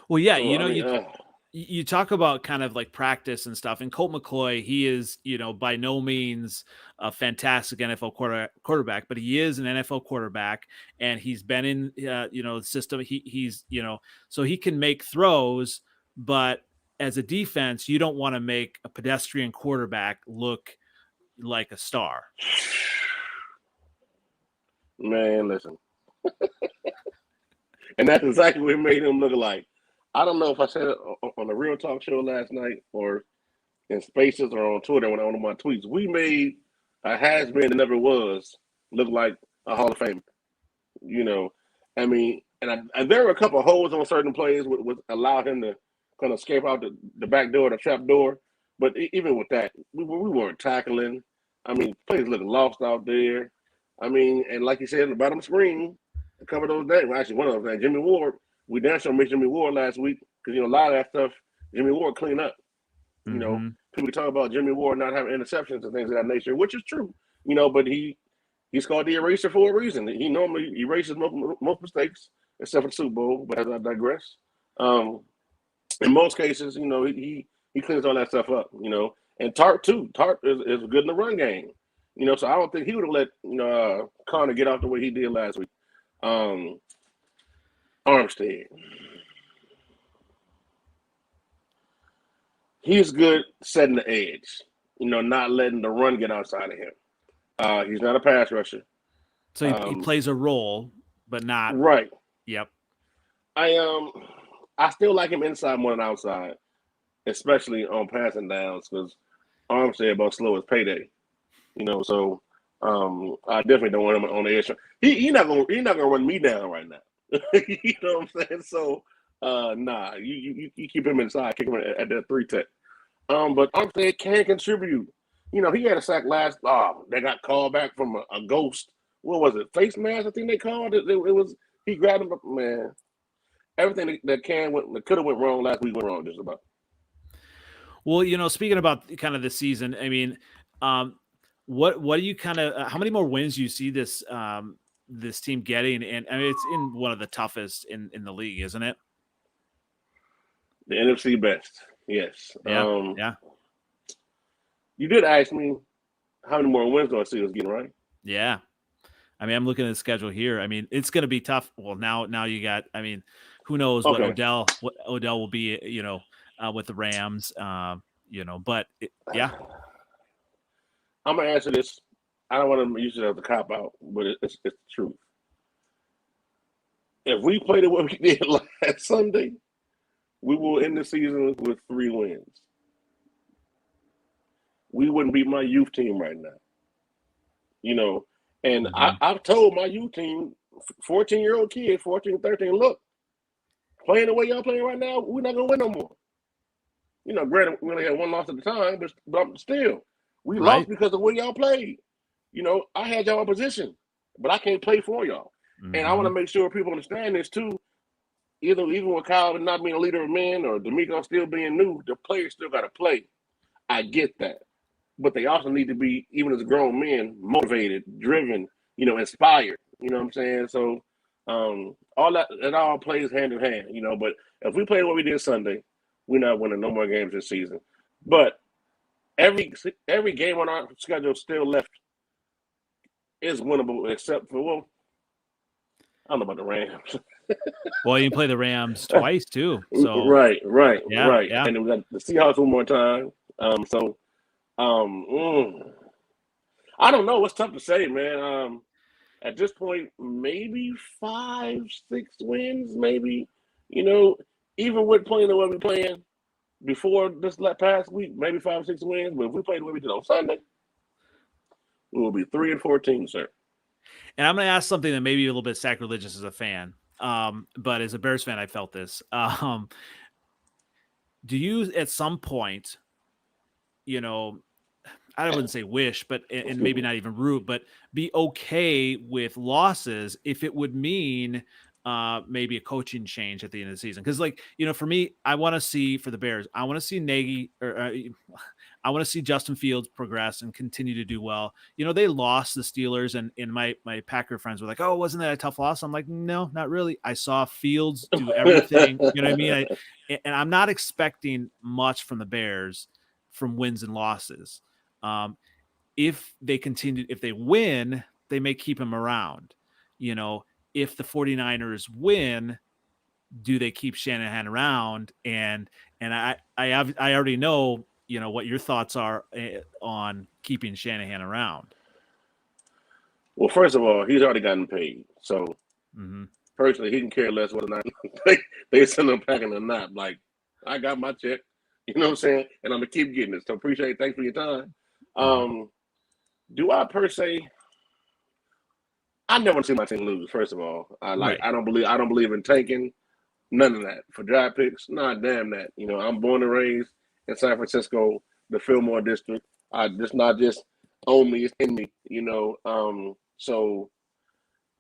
Well, yeah, so, you talk about kind of like practice and stuff, and Colt McCoy, he is, by no means a fantastic NFL quarterback, but he is an NFL quarterback, and he's been in, the system. He's, so he can make throws, but as a defense, you don't want to make a pedestrian quarterback look like a star. Man, listen. And that's exactly what made him look like. I don't know if I said it on the Real Talk show last night or in Spaces or on Twitter when I went on my tweets. We made a has-been that never was look like a Hall of Famer. And there were a couple of holes on certain plays which allowed him to kind of escape out the back door, the trap door. But even with that, we weren't tackling. Plays looked lost out there. And like you said, in the bottom screen, a couple of those names, actually one of those names, Jimmy Ward. We damn sure made Jimmy Ward last week because, a lot of that stuff, Jimmy Ward cleaned up. People talk about Jimmy Ward not having interceptions and things of that nature, which is true, but he's called the eraser for a reason. He normally erases most mistakes, except for the Super Bowl, but as I digress. In most cases, he cleans all that stuff up, And Tart, too. Tart is good in the run game. So I don't think he would have let, Connor get off the way he did last week. Armstead. He's good setting the edge, not letting the run get outside of him. He's not a pass rusher. So he plays a role, but not right. Yep. I still like him inside more than outside, especially on passing downs because Armstead about slow as payday. So I definitely don't want him on the edge. He's not gonna run me down right now. You know what I'm saying? So you keep him inside, kick him at that 3-tech. But Armstead can contribute. He had a sack last. They got called back from a ghost. What was it? Face mask, I think they called it. It was he grabbed him. Man, everything that could have went wrong last week went wrong just about. Well, speaking about kind of the season, I mean, what do you kind of how many more wins do you see this team getting? And I mean, it's in one of the toughest in the league, isn't it? The NFC best, yes. Yeah, yeah, You did ask me how many more wins do I see us getting, right? yeah. I mean, I'm looking at the schedule here. I mean, it's going to be tough. Well, now you got. I mean, who knows what Okay. Odell will be? With the Rams. But yeah, I'm gonna answer this. I don't want to use it as a cop out, but it's the truth. If we play the way we did last Sunday, we will end the season with 3 wins. We wouldn't beat my youth team right now. And mm-hmm. I've told my youth team, 14-year-old kid, 14, 13, look, playing the way y'all playing right now, we're not going to win no more. Granted, we only had 1 loss at the time, but still, we lost because of the way y'all played. I had y'all in position, but I can't play for y'all. Mm-hmm. And I want to make sure people understand this too. Even with Kyle not being a leader of men or D'Amico still being new, the players still got to play. I get that. But they also need to be, even as grown men, motivated, driven, inspired. You know what I'm saying? So all that, it all plays hand in hand, But if we play what we did Sunday, we're not winning no more games this season. But every game on our schedule still left is winnable, except for, well, I don't know about the Rams. Well, you play the Rams twice too. So right. Yeah. And then we got the Seahawks one more time. I don't know. It's tough to say, man. At this point, maybe 5, 6 wins, maybe. Even with playing the way we're playing before this past week, maybe 5 or 6 wins. But if we play the way we did on Sunday, we will be 3-14, sir. And I'm going to ask something that may be a little bit sacrilegious as a fan, but as a Bears fan, I felt this. Do you, at some point, I wouldn't say wish, but and maybe not even root, but be okay with losses if it would mean maybe a coaching change at the end of the season? Because, for me, I want to see for the Bears, I want to see Nagy or I want to see Justin Fields progress and continue to do well. They lost the Steelers, and my Packer friends were like, "Oh, wasn't that a tough loss?" I'm like, "No, not really. I saw Fields do everything." You know what I mean? And I'm not expecting much from the Bears from wins and losses. If they win, they may keep him around. If the 49ers win, do they keep Shanahan around? And I already know, what your thoughts are on keeping Shanahan around. Well, first of all, he's already gotten paid. So personally, he can care less whether or not they send him packing or not. Like, I got my check. You know what I'm saying? And I'm going to keep getting it. So appreciate it. Thanks for your time. Do I per se? I never want to see my team lose. First of all, I don't believe in tanking. None of that for draft picks. Nah, damn that. I'm born and raised in San Francisco, the Fillmore district. Not just own me, it's in me. So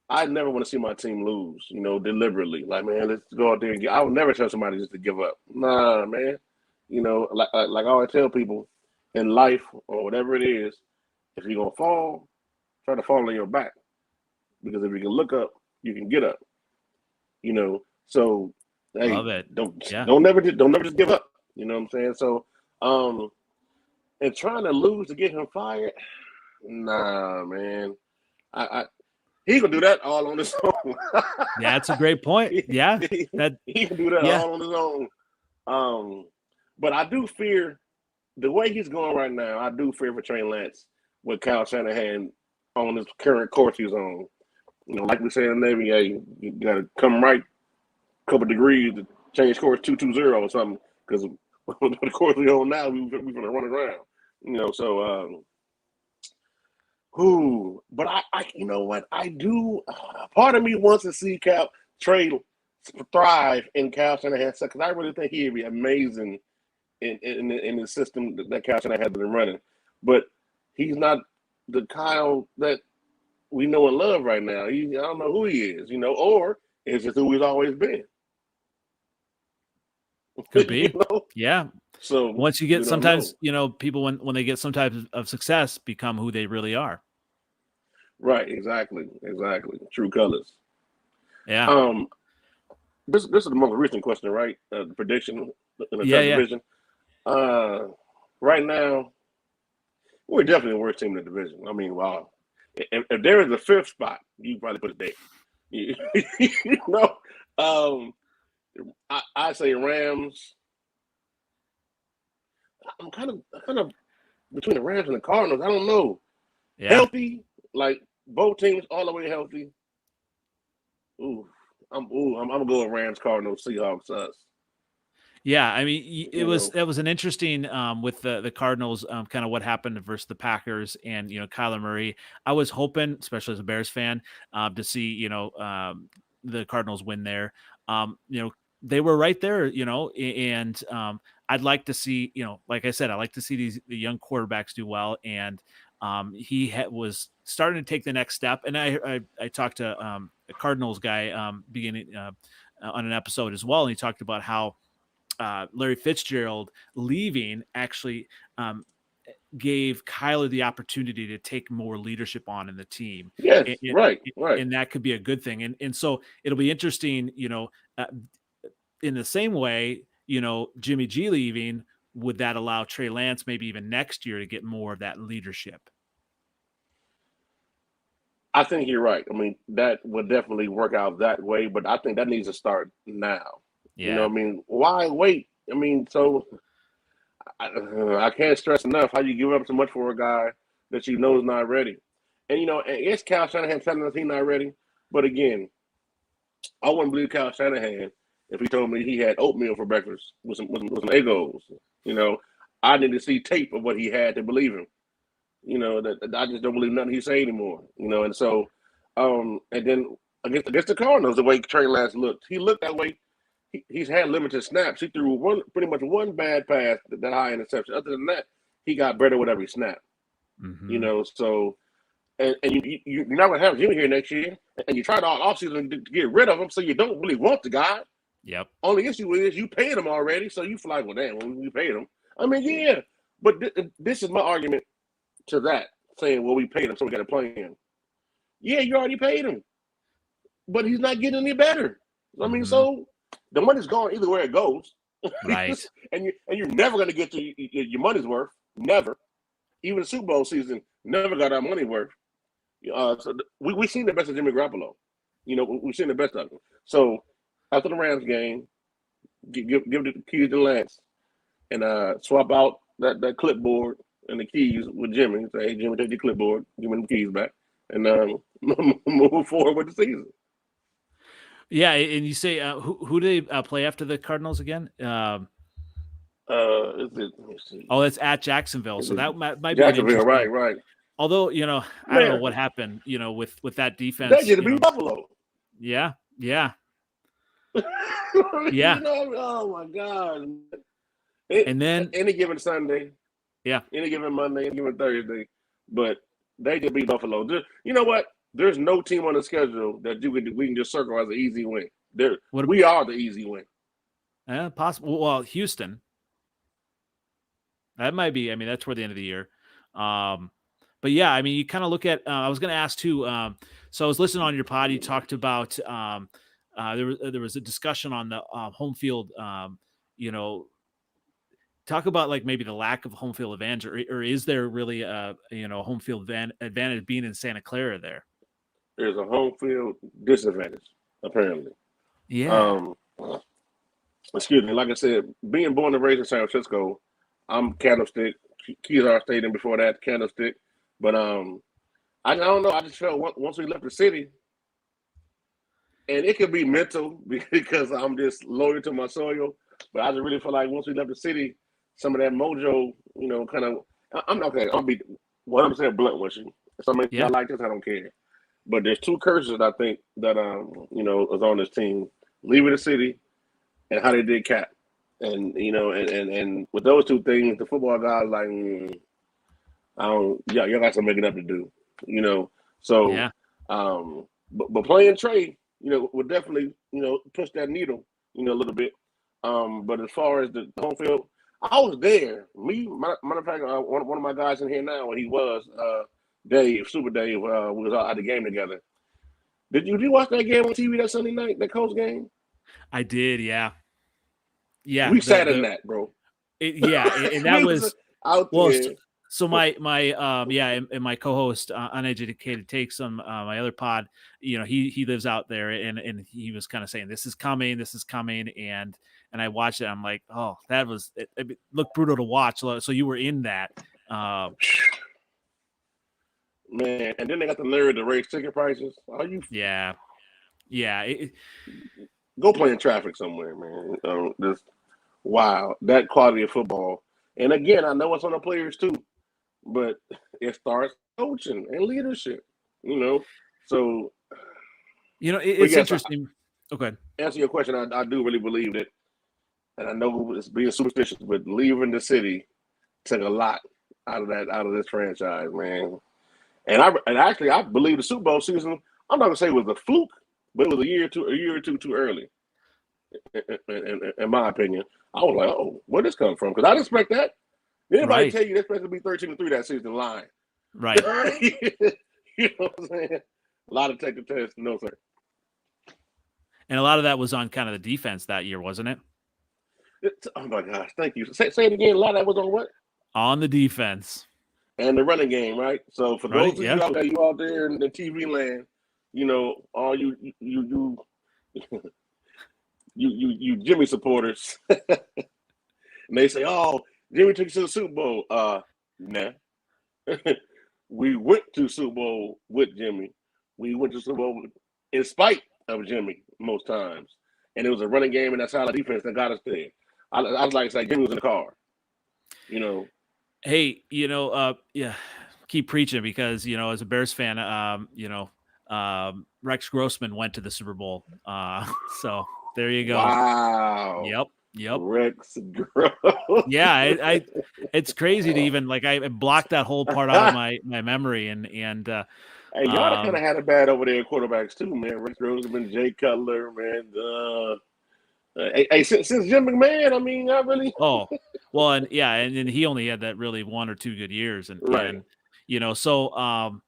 I never want to see my team lose. Deliberately. Like, man, let's go out there and I would never tell somebody just to give up. Nah, man. Like I always tell people in life or whatever it is, if you're gonna fall, try to fall on your back. Because if you can look up, you can get up. So hey, Love it. don't never just give up. You know what I'm saying? So and trying to lose to get him fired, nah, man. He can do that all on his own. Yeah, that's a great point. Yeah. He can do that all on his own. But I do fear the way he's going right now. I do fear for Trey Lance with Kyle Shanahan on his current course he's on. Like we say in the Navy, hey, you got to come right a couple degrees to change course 220 or something. Because the course we're on now, we're going to run around. So, but I you know what? I do. Part of me wants to see Trey thrive in Kyle Shanahan because I really think he'd be amazing in the system that Kyle Shanahan has been running. But he's not the Kyle that we know and love right now. I don't know who he is, or it's just who he's always been. Could be. Yeah. So once you we get, don't sometimes, know. people, when they get some type of success, become who they really are. Right, exactly. True colors. Yeah. Um, this is the most recent question, right? The prediction in the Yeah. third Yeah. division. Uh, right now, we're definitely the worst team in the division. I mean, wow. If there is a fifth spot, you probably put it there. You, you know, um, I say Rams. I'm kind of between the Rams and the Cardinals. I don't know. Yeah. Healthy, like both teams all the way healthy. I'm gonna go with Rams, Cardinals, Seahawks, us. Yeah, I mean, You know, that was an interesting, with the Cardinals, kind of what happened versus the Packers, and Kyler Murray. I was hoping, especially as a Bears fan, to see the Cardinals win there. They were right there, and I'd like to see, like I said, I like to see the young quarterbacks do well, and he was starting to take the next step. And I talked to a Cardinals guy, beginning on an episode as well, and he talked about how Larry Fitzgerald leaving actually gave Kyler the opportunity to take more leadership on in the team. yes, And, right, and, right. and that could be a good thing. And so it'll be interesting, uh, in the same way, Jimmy G leaving, would that allow Trey Lance maybe even next year to get more of that leadership? I think you're right. I mean, that would definitely work out that way, but I think that needs to start now. You know Yeah. what I mean? Why wait? I mean, so I can't stress enough how you give up so much for a guy that you know is not ready. And it's Kyle Shanahan telling us he's not ready. But again, I wouldn't believe Kyle Shanahan if he told me he had oatmeal for breakfast with some egos. You know, I need to see tape of what he had to believe him. That I just don't believe nothing he say anymore. And so, and then against the Cardinals, the way Trey Lance looked, he looked that way. He's had limited snaps. He threw pretty much one bad pass, that high interception. Other than that, he got better with every snap. Mm-hmm. So and you're not gonna have Jimmy here next year, and you tried all offseason to get rid of him, so you don't really want the guy. Yep. Only issue is you paid him already, so you feel like, well, damn, we paid him. I mean, yeah, but this is my argument to that, saying, well, we paid him, so we got to play him. Yeah, you already paid him, but he's not getting any better. I mean, Mm-hmm. so the money's gone either way it goes, Right. and you're never going to get to your money's worth. Never, even the Super Bowl season, never got our money worth. So we've seen the best of Jimmy Garoppolo. We've seen the best of him. So after the Rams game, give the keys to Lance and swap out that clipboard and the keys with Jimmy. Say, hey, Jimmy, take your clipboard, give me the keys back, and move forward with the season. Yeah, and you say, who do they play after the Cardinals again? Let me see. Oh, it's at Jacksonville, Is so it that might be an Jacksonville? interesting. Right. Although, I don't know Man, what happened, with that they defense, get to beat Buffalo. Yeah, yeah, You yeah. know, oh my God. And then, Any given Sunday, yeah, any given Monday, any given Thursday, but they just beat Buffalo. You know what? There's no team on the schedule that we can just circle as an easy win. what? We are the easy win. Possible. Well, Houston. That might be. I mean, that's toward the end of the year. Um, but yeah, I mean, you kind of look at. I was going to ask too. So I was listening on your pod. You talked about. There was a discussion on the home field. You know, talk about like maybe the lack of home field advantage, or is there really a home field advantage being in Santa Clara there? There's a home field disadvantage, apparently. Yeah. Um, excuse me. Like I said, being born and raised in San Francisco, I'm Candlestick. Keysar Stadium before that, Candlestick. But I don't know. I just felt once we left the city, and it could be mental because I'm just loyal to my soil. But I just really feel like once we left the city, some of that mojo, kind of. I'm not okay. I'll be 100% blunt with you. If somebody Yeah. not like this, I don't care. But there's two curses I think that is on this team: leaving the city and how they did Cap. And and with those two things, the football guys like, I don't. Yeah, y'all got some making up to do. So, Yeah. but playing Trey, would definitely push that needle, a little bit. But as far as the home field, I was there. Matter of fact, one of my guys in here now, he was Dave, Super Dave. We was all at the game together. Did you watch that game on TV that Sunday night, that Colts game? I did, yeah. Yeah. We sat in that, bro. And that was out there. So my and my co-host Uneducated Takes on my other pod, he lives out there, and he was kind of saying this is coming, and I watched it. I'm like, oh, that was it looked brutal to watch. So you were in that, man. And then they got the nerve to raise ticket prices. Are you? Yeah. Go play in traffic somewhere, man. Just wow, that quality of football. And again, I know it's on the players too, but it starts coaching and leadership. So it's interesting. Okay. Answer your question. I do really believe that, and I know it's being superstitious, but leaving the city took a lot out of this franchise, man. And actually I believe the Super Bowl season, I'm not gonna say it was a fluke, but it was a year or two too early. In my opinion, I was like, oh, where did this come from? Because I didn't expect that. Anybody tell you they're supposed to be 13-3 that season, lying. Right. You know what I'm saying? A lot of take the test, no sir. And a lot of that was on kind of the defense that year, wasn't it? Oh my gosh, thank you. Say it again. A lot of that was on what? On the defense. And the running game, right? So for those of you out there in the TV land, all you Jimmy supporters, and they say, "Oh, Jimmy took us to the Super Bowl." Nah. We went to Super Bowl with Jimmy. We went to Super Bowl in spite of Jimmy most times, and it was a running game and that solid defense that got us there. I was like, Jimmy was in the car, Hey, keep preaching because as a Bears fan, Rex Grossman went to the Super Bowl, so there you go. Wow. Yep. Rex Grossman. Yeah, it's crazy to even I blocked that whole part out of my memory, and hey, y'all kind of had it bad over there, quarterbacks too, man. Rex Grossman, Jay Cutler, man. Hey, since Jim McMahon, I mean, not really. Oh, well, and he only had that really 1 or 2 good years, and so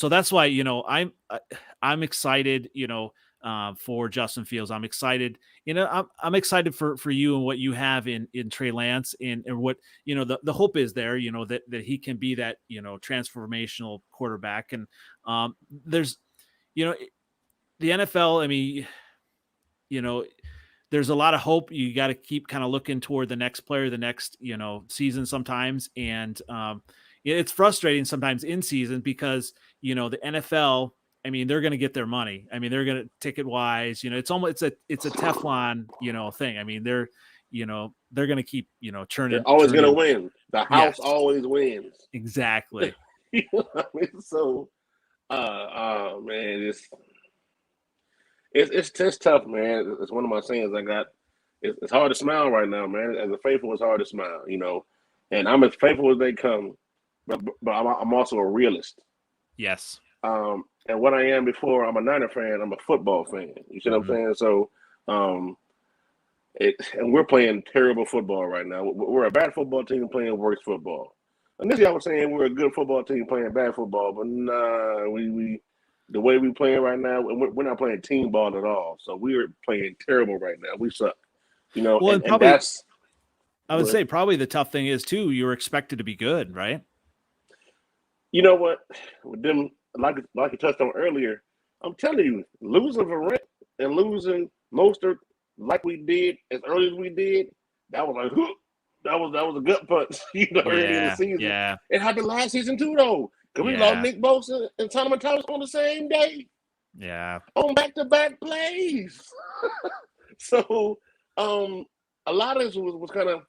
that's why I'm excited, for Justin Fields. I'm excited, I'm excited for you and what you have in Trey Lance and what the hope is there, that he can be that transformational quarterback, and there's the NFL. I mean, there's a lot of hope. You got to keep kind of looking toward the next player, the next, season sometimes. And it's frustrating sometimes in season because, the NFL, I mean, they're going to get their money. I mean, they're going to ticket wise, it's almost, it's a Teflon, thing. I mean, they're going to keep, churning. They're always going to win. The house always wins. Exactly. So, man, it's tough, man. It's one of my sayings I got. It's hard to smile right now, man. As a faithful, it's hard to smile, And I'm as faithful as they come, but I'm also a realist. Yes. And what I am before, I'm a Niner fan. I'm a football fan. You see what I'm saying? So, and we're playing terrible football right now. We're a bad football team playing worse football. Initially, I was saying we're a good football team playing bad football, but nah, we the way we playing right now, we're not playing team ball at all. So we're playing terrible right now. We suck, Well, and that's. I would say probably the tough thing is too. You're expected to be good, right? You know what? With them, like you touched on earlier, I'm telling you, losing Verrett and losing Mostert like we did as early as we did, that was like, that was a gut punch, early in the season. Yeah. It happened last season too, though. Because we lost Nick Bosa and Tony Thomas on the same day. Yeah. On back-to-back plays. So, a lot of this was kind of,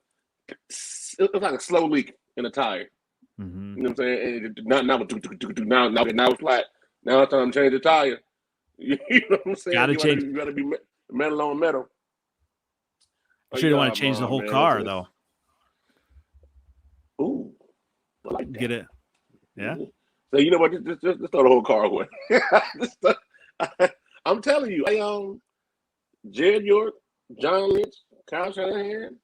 it was like a slow leak in a tire. Mm-hmm. You know what I'm saying? Now it's flat. Now it's time to change the tire. You know what I'm saying? You got to be metal on metal. You sure don't want to change the whole car, though. Ooh. I like that. Get it. Yeah. So you know what? Just throw the whole car away. I'm telling you, Jared York, John Lynch, Kyle Shanahan,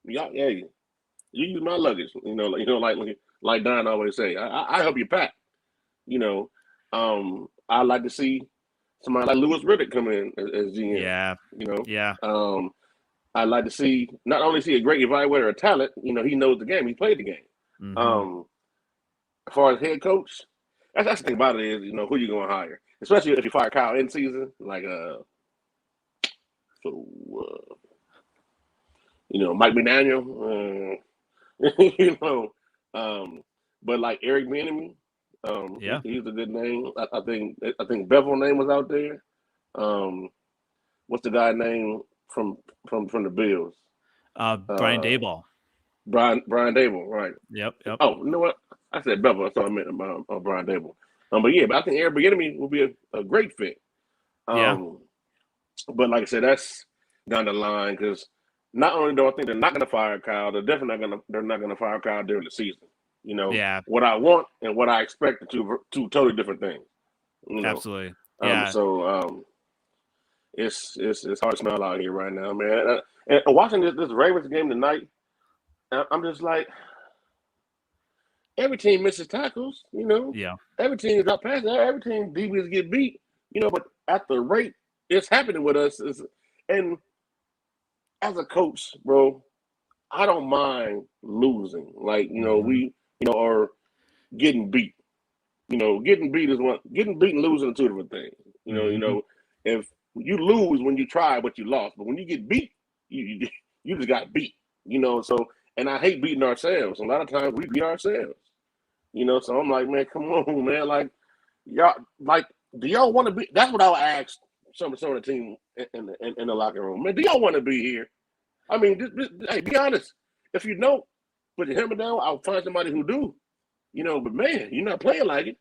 Yeah, you use my luggage. Like Don always say, I help you pack. You know, I like to see somebody like Lewis Riddick come in as GM. Yeah. You know, Yeah. I like to see not only see a great evaluator of talent. He knows the game. He played the game. Mm-hmm. As far as head coach, that's the thing about it is who you gonna hire, especially if you fire Kyle in season. Like Mike McDaniel. you know, but like Eric Bieniemy, Yeah. he's a good name. I think Bevel's name was out there. What's the guy name from the Bills? Brian Daboll. Brian Dable, right? Yep. Oh, you know what? I said Bevel. That's what I meant about Brian Dable. But I think Eric Bieniemy will be a great fit. Yeah. But like I said, that's down the line because not only do I think they're not going to fire Kyle, they're not going to fire Kyle during the season. Yeah. What I want and what I expect are two totally different things. Absolutely. Yeah. So it's hard to smell out here right now, man. And watching this Ravens game tonight, I'm just like, every team misses tackles. Yeah. Every team is out past that. Every team DBs get beat. But at the rate it's happening with us, and as a coach, bro, I don't mind losing. Like we are getting beat. Getting beat is one. Getting beat and losing are two different things. If you lose when you try, but you lost. But when you get beat, you just got beat. So and I hate beating ourselves. A lot of times we beat ourselves. So I'm like, man, come on, man. Like, y'all, like, do y'all want to be? That's what I'll ask some of the team in the locker room. Man, do y'all want to be here? I mean, hey, be honest. If you don't, put your hammer down. I'll find somebody who do. But man, you're not playing like it.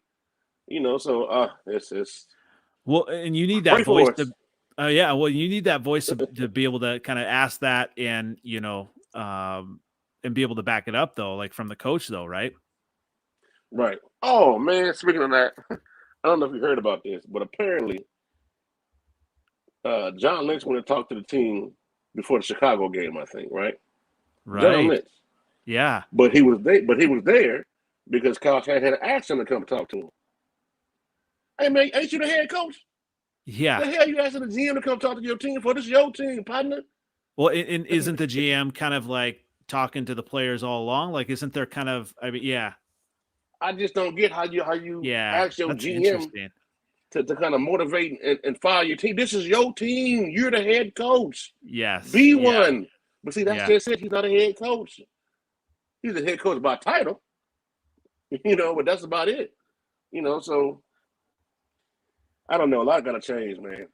So it's well, and you need that voice to. Yeah, well, you need that voice to be able to kind of ask that and and be able to back it up though, like from the coach though, right? Right. Oh man, speaking of that, I don't know if you heard about this, but apparently, John Lynch went to talk to the team before the Chicago game. I think, right? Right. John Lynch. Yeah. But he was there because Kyle Shanahan had asked him to come talk to him. Hey man, ain't you the head coach? Yeah. The hell you asking the GM to come talk to your team for? This is your team, partner. Well, and isn't the GM kind of like talking to the players all along? Like, isn't there kind of? I mean, yeah. I just don't get how you ask your GM to kind of motivate and fire your team. This is your team. You're the head coach. Yes. Be one. But see, that's just it. He's not a head coach. He's a head coach by title. But that's about it. So I don't know. A lot got to change, man.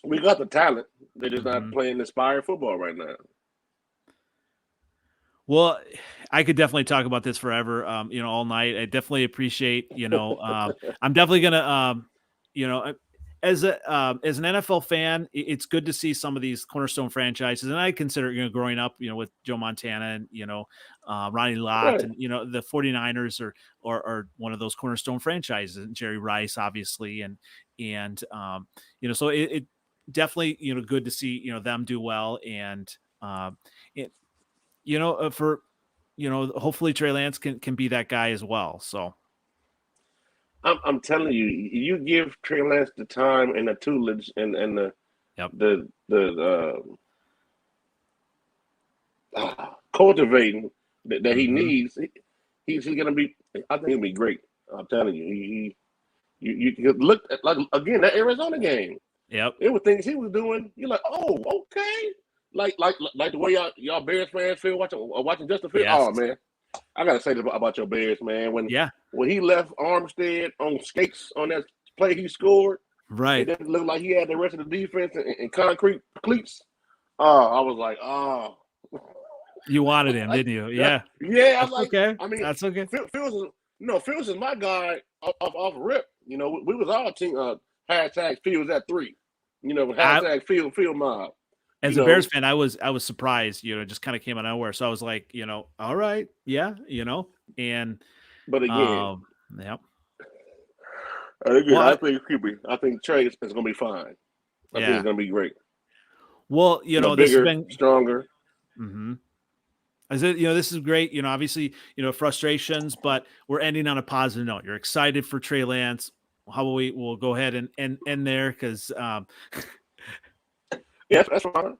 We got the talent. They're just not playing inspired football right now. Well, I could definitely talk about this forever, all night. I definitely appreciate, I'm definitely going to, as an NFL fan, it's good to see some of these cornerstone franchises. And I consider, growing up, with Joe Montana and, Ronnie Lott Right. and, the 49ers are one of those cornerstone franchises, and Jerry Rice, obviously. And so it definitely, good to see, them do well. And, hopefully Trey Lance can be that guy as well. So I'm telling you, you give Trey Lance the time and the tutelage and the cultivating that he needs. He's gonna be. I think he'll be great. I'm telling you, you look at, like, again, that Arizona game. Yep. It was things he was doing. You're like, oh, okay. Like the way y'all Bears fans feel watching Justin Fields. Yes. Oh man, I gotta say this about your Bears, man. When he left Armstead on skates on that play he scored, right? It didn't look like he had the rest of the defense in concrete cleats. I was like, oh. You wanted him, didn't you? Yeah. Yeah, I was like, okay. I mean, That's okay. Fields is my guy off rip. We was all team hashtag Fields at 3. Hashtag Field Mob. As a Bears fan, I was surprised, just kind of came out of nowhere. So I was like, all right, yeah, and but again, yeah. I think Trey is going to be fine. I think it's going to be great. Well, bigger, this has been stronger. Mm-hmm. I said, this is great. Obviously, frustrations, but we're ending on a positive note. You're excited for Trey Lance. How about we'll go ahead and end there because yeah, that's fine.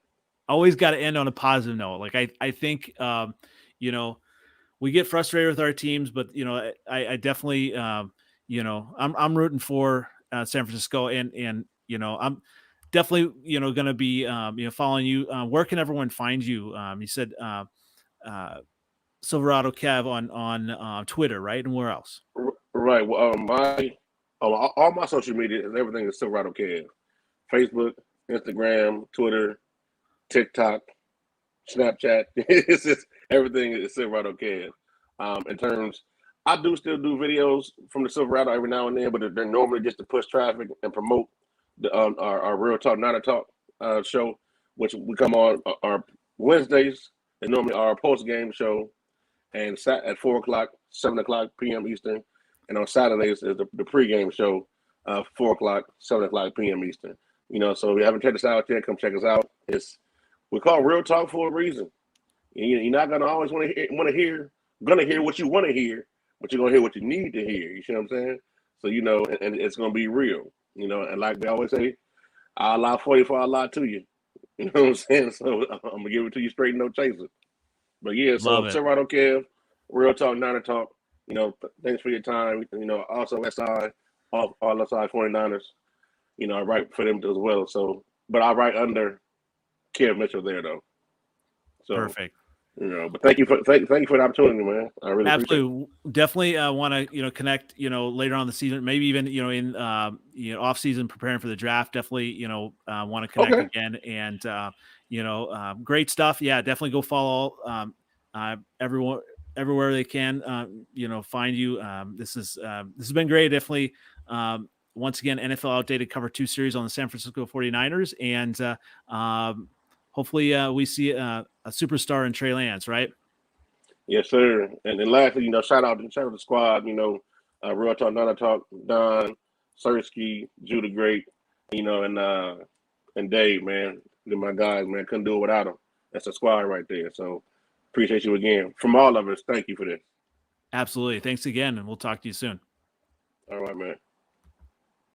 Always got to end on a positive note. Like I think we get frustrated with our teams, but I definitely I'm rooting for San Francisco, and I'm definitely going to be following you. Where can everyone find you? You said Silverado Kev on Twitter, right? And where else? Right. Well, all my social media and everything is Silverado Kev. Facebook, Instagram, Twitter, TikTok, Snapchat. It's just everything is Silverado Kev. In terms, I do still do videos from the Silverado every now and then, but they're normally just to push traffic and promote our Real Talk, Not a Talk show, which we come on our Wednesdays. And normally our post game show, and at 4 o'clock, 7 o'clock p.m. Eastern, and on Saturdays is the pregame show, 4 o'clock, 7 o'clock p.m. Eastern. So if you haven't checked us out yet, come check us out. We call Real Talk for a reason. You're not gonna always want to hear what you want to hear, but you're gonna hear what you need to hear. You see what I'm saying? So and it's gonna be real. And like we always say, I'll lie for you before I lie to you. You know what I'm saying? So I'm gonna give it to you straight, no chaser. But yeah, so Silverado Kev, Real Talk, Not a Talk. Thanks for your time. Also SI, all SI 49ers. I write for them as well. So, but I write under Kev Mitchell there though. So perfect. But thank you for the opportunity, man. I really absolutely definitely want to connect later on the season, maybe even in off season preparing for the draft. Definitely want to connect again, and great stuff. Yeah, definitely go follow everyone everywhere they can. Find you. This has been great. Definitely. Once again, NFL Outdated Cover 2 series on the San Francisco 49ers, and hopefully we see a superstar in Trey Lance, right? Yes, sir. And then lastly, shout out to the squad, Real Talk, Not a Talk, Don, Sersky, Judah Great, and Dave, man. They're my guys, man. Couldn't do it without them. That's a squad right there. So appreciate you again. From all of us, thank you for this. Absolutely. Thanks again, and we'll talk to you soon. All right, man.